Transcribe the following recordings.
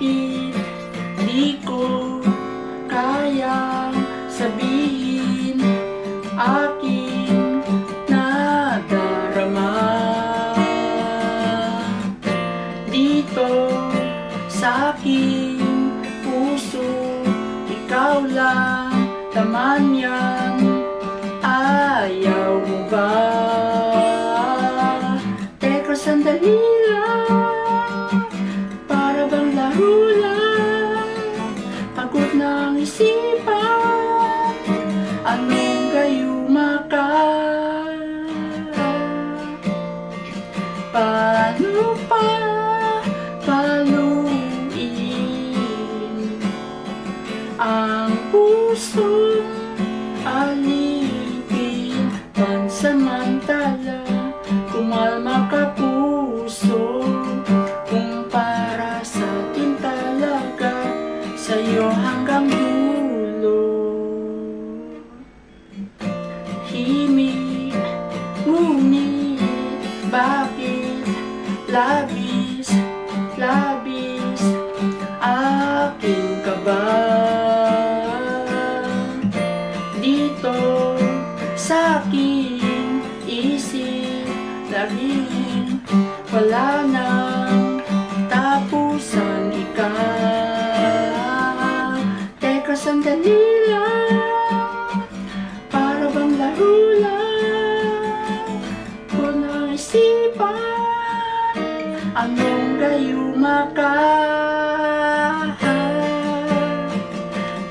Bakit di ko kayang sabihin aking nadarama? Dito sa aking puso, ikaw lang laman yan. Ayaw mo ba? Teka sandali lang, para bang laro lang, pagod ng isipan, anong gayuma ka? Paano pa paluin ang pusong alipin? Pansamantala, kumalma ka puso, kung para sa atin talaga, sa'yo hanggang dulo. Himig, ngunit bakit labis, labis aking kaba? Dito sa aking isip, laging wala nang tapusan ika. Teka sandali lang, para bang laro lang, kung naisipan, anong gayuma ka?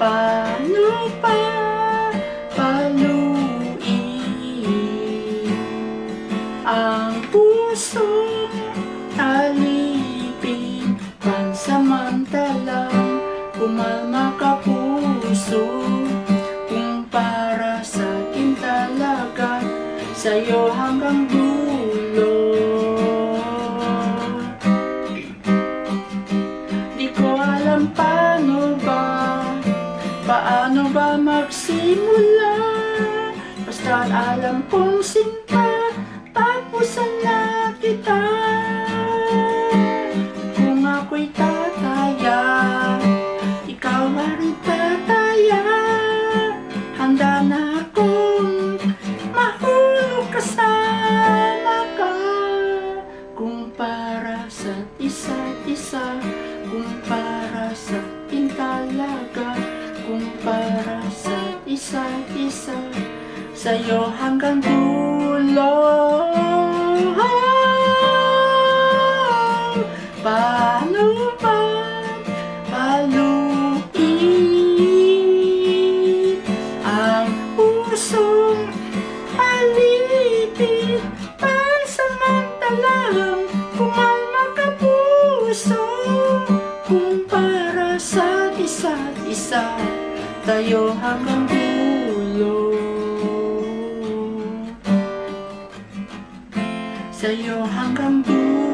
Paano pa paluin ang pusong alipin? Pansamantalang kumalma ka puso, kung para sa akin talaga, sa'yo hanggang dulo. Di ko alam paano ba magsimula, basta alam kong sinta, tapusan na kita. Kung ako'y tataya, ikaw rin tataya, handa na akong mahulog kasama ka. Kung para sa isa't isa, kung para sa atin talaga, kung para sa isa't isa, sa'yo hanggang dulo. Paano ba paluin ang pusong alipin? Pansamantalang kumalma ka puso, kung para sa isa't isa, tayo hanggang dulo. Sa'yo hanggang dulo.